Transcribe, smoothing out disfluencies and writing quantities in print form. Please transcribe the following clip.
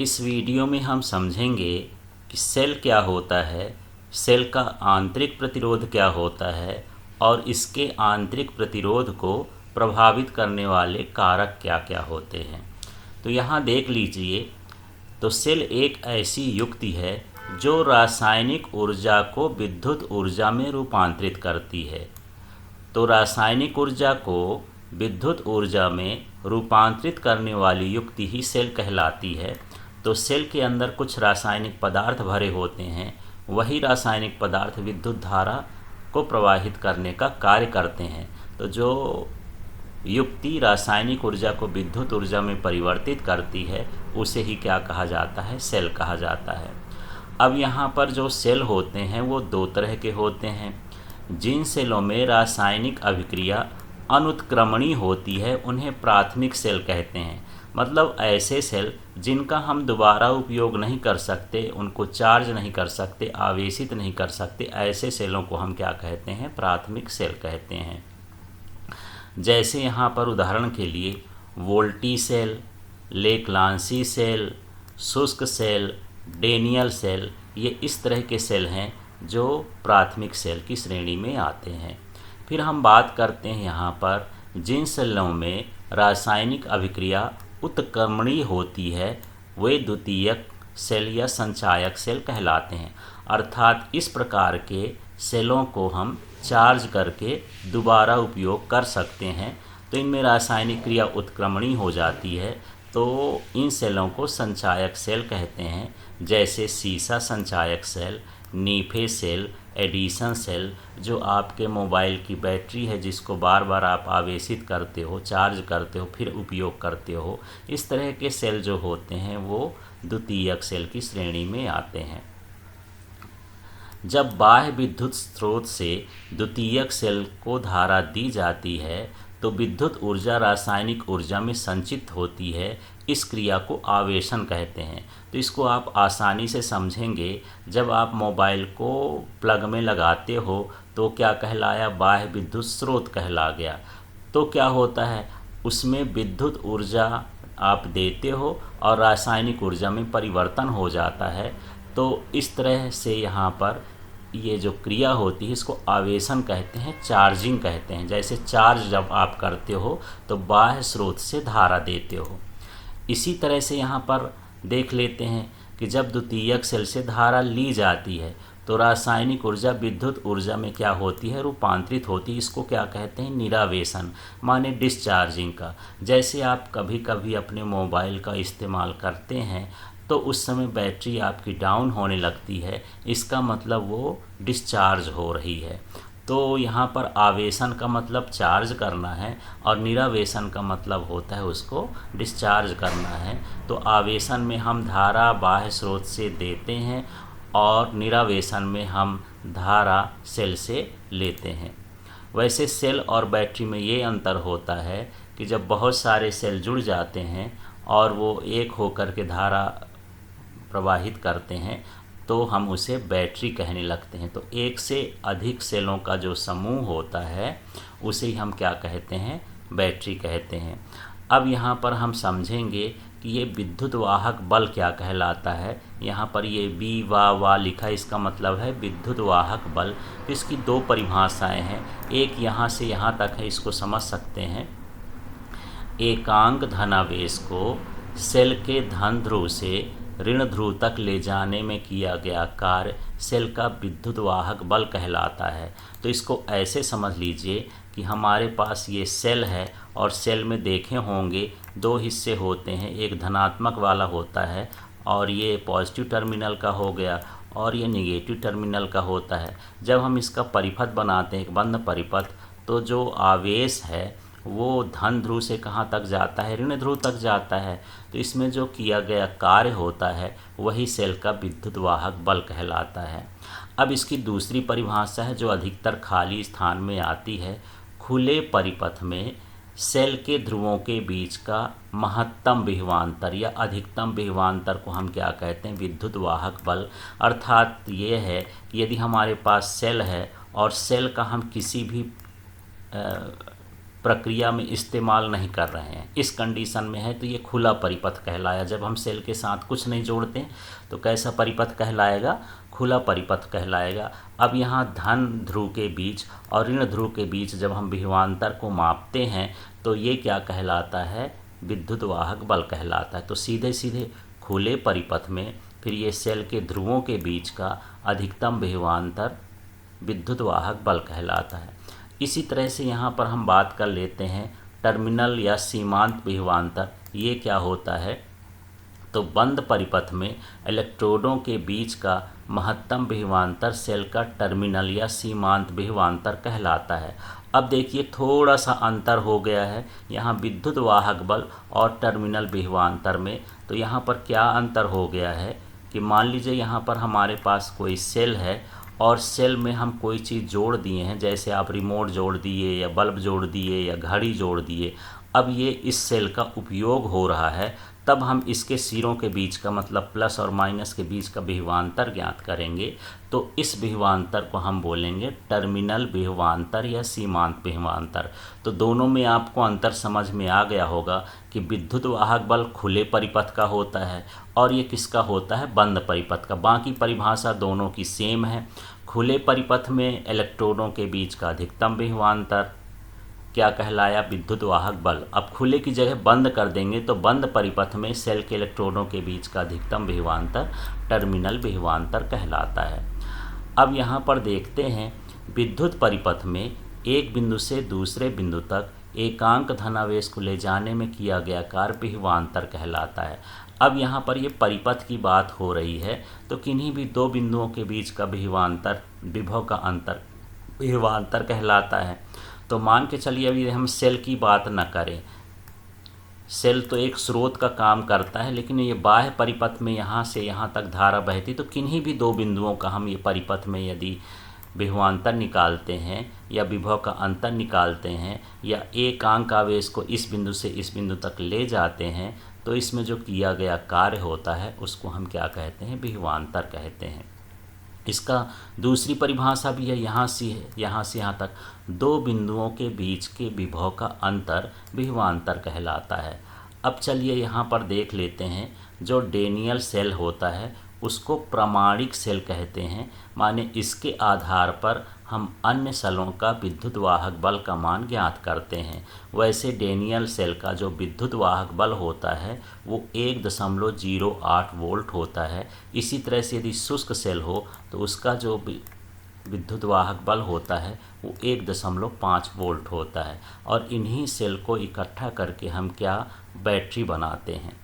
इस वीडियो में हम समझेंगे कि सेल क्या होता है, सेल का आंतरिक प्रतिरोध क्या होता है और इसके आंतरिक प्रतिरोध को प्रभावित करने वाले कारक क्या क्या होते हैं। तो यहाँ देख लीजिए, तो सेल एक ऐसी युक्ति है जो रासायनिक ऊर्जा को विद्युत ऊर्जा में रूपांतरित करती है। तो रासायनिक ऊर्जा को विद्युत ऊर्जा में रूपांतरित करने वाली युक्ति ही सेल कहलाती है। तो सेल के अंदर कुछ रासायनिक पदार्थ भरे होते हैं, वही रासायनिक पदार्थ विद्युत धारा को प्रवाहित करने का कार्य करते हैं। तो जो युक्ति रासायनिक ऊर्जा को विद्युत ऊर्जा में परिवर्तित करती है उसे ही क्या कहा जाता है, सेल कहा जाता है। अब यहाँ पर जो सेल होते हैं वो दो तरह के होते हैं। जिन सेलों में रासायनिक अभिक्रिया अनुत्क्रमणीय होती है उन्हें प्राथमिक सेल कहते हैं। मतलब ऐसे सेल जिनका हम दोबारा उपयोग नहीं कर सकते, उनको चार्ज नहीं कर सकते, आवेशित नहीं कर सकते, ऐसे सेलों को हम क्या कहते हैं, प्राथमिक सेल कहते हैं। जैसे यहाँ पर उदाहरण के लिए वोल्टी सेल, लेक्लांसी सेल, शुष्क सेल, डेनियल सेल, ये इस तरह के सेल हैं जो प्राथमिक सेल की श्रेणी में आते हैं। फिर हम बात करते हैं यहाँ पर जिन सेलों में रासायनिक अभिक्रिया उत्क्रमणीय होती है वे द्वितीयक सेल या संचायक सेल कहलाते हैं। अर्थात इस प्रकार के सेलों को हम चार्ज करके दोबारा उपयोग कर सकते हैं। तो इनमें रासायनिक क्रिया उत्क्रमणीय हो जाती है, तो इन सेलों को संचायक सेल कहते हैं। जैसे सीसा संचायक सेल, नीफे सेल, एडिशन सेल, जो आपके मोबाइल की बैटरी है जिसको बार बार आप आवेशित करते हो, चार्ज करते हो, फिर उपयोग करते हो, इस तरह के सेल जो होते हैं वो द्वितीयक सेल की श्रेणी में आते हैं। जब बाह्य विद्युत स्रोत से द्वितीयक सेल को धारा दी जाती है तो विद्युत ऊर्जा रासायनिक ऊर्जा में संचित होती है। इस क्रिया को आवेशन कहते हैं। तो इसको आप आसानी से समझेंगे, जब आप मोबाइल को प्लग में लगाते हो तो क्या कहलाया, बाह्य विद्युत स्रोत कहला गया। तो क्या होता है, उसमें विद्युत ऊर्जा आप देते हो और रासायनिक ऊर्जा में परिवर्तन हो जाता है। तो इस तरह से यहाँ पर ये जो क्रिया होती है इसको आवेशन कहते हैं, चार्जिंग कहते हैं। जैसे चार्ज जब आप करते हो तो बाह्य स्रोत से धारा देते हो। इसी तरह से यहाँ पर देख लेते हैं कि जब द्वितीयक सेल से धारा ली जाती है तो रासायनिक ऊर्जा विद्युत ऊर्जा में क्या होती है, रूपांतरित होती है। इसको क्या कहते हैं, निरावेशन, माने डिस्चार्जिंग का। जैसे आप कभी कभी अपने मोबाइल का इस्तेमाल करते हैं तो उस समय बैटरी आपकी डाउन होने लगती है, इसका मतलब वो डिस्चार्ज हो रही है। तो यहाँ पर आवेशन का मतलब चार्ज करना है और निरावेशन का मतलब होता है उसको डिस्चार्ज करना है। तो आवेशन में हम धारा बाह्य स्रोत से देते हैं और निरावेशन में हम धारा सेल से लेते हैं। वैसे सेल और बैटरी में ये अंतर होता है कि जब बहुत सारे सेल जुड़ जाते हैं और वो एक होकर के धारा प्रवाहित करते हैं तो हम उसे बैटरी कहने लगते हैं। तो एक से अधिक सेलों का जो समूह होता है उसे ही हम क्या कहते हैं, बैटरी कहते हैं। अब यहाँ पर हम समझेंगे कि ये विद्युत वाहक बल क्या कहलाता है। यहाँ पर ये बी वा लिखा, इसका मतलब है विद्युत वाहक बल। तो इसकी दो परिभाषाएं हैं, एक यहाँ से यहाँ तक है, इसको समझ सकते हैं। एकांक धनावेश को सेल के धन ध्रुव से ऋण ध्रुव तक ले जाने में किया गया कार्य सेल का विद्युत वाहक बल कहलाता है। तो इसको ऐसे समझ लीजिए कि हमारे पास ये सेल है और सेल में देखे होंगे दो हिस्से होते हैं, एक धनात्मक वाला होता है और ये पॉजिटिव टर्मिनल का हो गया और ये निगेटिव टर्मिनल का होता है। जब हम इसका परिपथ बनाते हैं, एक बंद परिपथ, तो जो आवेश है वो धन ध्रुव से कहाँ तक जाता है, ऋण ध्रुव तक जाता है। तो इसमें जो किया गया कार्य होता है वही सेल का विद्युत वाहक बल कहलाता है। अब इसकी दूसरी परिभाषा है जो अधिकतर खाली स्थान में आती है। खुले परिपथ में सेल के ध्रुवों के बीच का महत्तम विभवांतर या अधिकतम विभवांतर को हम क्या कहते हैं, विद्युत वाहक बल। अर्थात ये है कि यदि हमारे पास सेल है और सेल का हम किसी भी प्रक्रिया में इस्तेमाल नहीं कर रहे हैं, इस कंडीशन में है तो ये खुला परिपथ कहलाया। जब हम सेल के साथ कुछ नहीं जोड़ते हैं तो कैसा परिपथ कहलाएगा? खुला परिपथ कहलाएगा। अब यहाँ धन ध्रुव के बीच और ऋण ध्रुव के बीच जब हम विभवांतर को मापते हैं तो ये क्या कहलाता है? विद्युत वाहक बल कहलाता है। तो सीधे सीधे खुले परिपथ में फिर ये सेल के ध्रुवों के बीच का अधिकतम विभवांतर विद्युत वाहक बल कहलाता है। इसी तरह से यहाँ पर हम बात कर लेते हैं टर्मिनल या सीमांत विभवांतर। ये क्या होता है? तो बंद परिपथ में इलेक्ट्रोडों के बीच का महत्तम विभवांतर सेल का टर्मिनल या सीमांत विभवांतर कहलाता है। अब देखिए थोड़ा सा अंतर हो गया है यहाँ विद्युत वाहक बल और टर्मिनल विभवांतर में। तो यहाँ पर क्या अंतर हो गया है कि मान लीजिए यहाँ पर हमारे पास कोई सेल है और सेल में हम कोई चीज़ जोड़ दिए हैं, जैसे आप रिमोट जोड़ दिए या बल्ब जोड़ दिए या घड़ी जोड़ दिए। अब ये इस सेल का उपयोग हो रहा है, तब हम इसके सिरों के बीच का मतलब प्लस और माइनस के बीच का विभवांतर ज्ञात करेंगे। तो इस विभवांतर को हम बोलेंगे टर्मिनल विभवांतर या सीमांत विभवांतर। तो दोनों में आपको अंतर समझ में आ गया होगा कि विद्युत वाहक बल खुले परिपथ का होता है और ये किसका होता है? बंद परिपथ का। बाकी परिभाषा दोनों की सेम है। खुले परिपथ में इलेक्ट्रोडों के बीच का अधिकतम विभवांतर क्या कहलाया? विद्युत वाहक बल। अब खुले की जगह बंद कर देंगे तो बंद परिपथ में सेल के इलेक्ट्रोडों के बीच का अधिकतम विभवांतर टर्मिनल विभवांतर कहलाता है। अब यहाँ पर देखते हैं विद्युत परिपथ में एक बिंदु से दूसरे बिंदु तक एकांक धनावेश को ले जाने में किया गया कार्य विभवांतर कहलाता है। अब यहाँ पर ये परिपथ की बात हो रही है तो किन्हीं भी दो बिंदुओं के बीच का विभवांतर, विभव का अंतर विभवांतर कहलाता है। तो मान के चलिए अभी हम सेल की बात न करें, सेल तो एक स्रोत का काम करता है, लेकिन ये बाह्य परिपथ में यहाँ से यहाँ तक धारा बहती, तो किन्हीं भी दो बिंदुओं का हम ये परिपथ में यदि विभवांतर निकालते हैं या विभव का अंतर निकालते हैं या एक अंक आवेश को इस बिंदु से इस बिंदु तक ले जाते हैं तो इसमें जो किया गया कार्य होता है उसको हम क्या कहते हैं? विभवांतर कहते हैं। इसका दूसरी परिभाषा भी है, यहाँ से यहाँ तक दो बिंदुओं के बीच के विभव का अंतर विभवांतर कहलाता है। अब चलिए यहाँ पर देख लेते हैं जो डेनियल सेल होता है उसको प्रामाणिक सेल कहते हैं, माने इसके आधार पर हम अन्य सेलों का विद्युत वाहक बल का मान ज्ञात करते हैं। वैसे डेनियल सेल का जो विद्युत वाहक बल होता है वो 1.08 वोल्ट होता है। इसी तरह से यदि शुष्क सेल हो तो उसका जो विद्युत वाहक बल होता है वो 1.5 वोल्ट होता है। और इन्हीं सेल को इकट्ठा करके हम क्या? बैटरी बनाते हैं।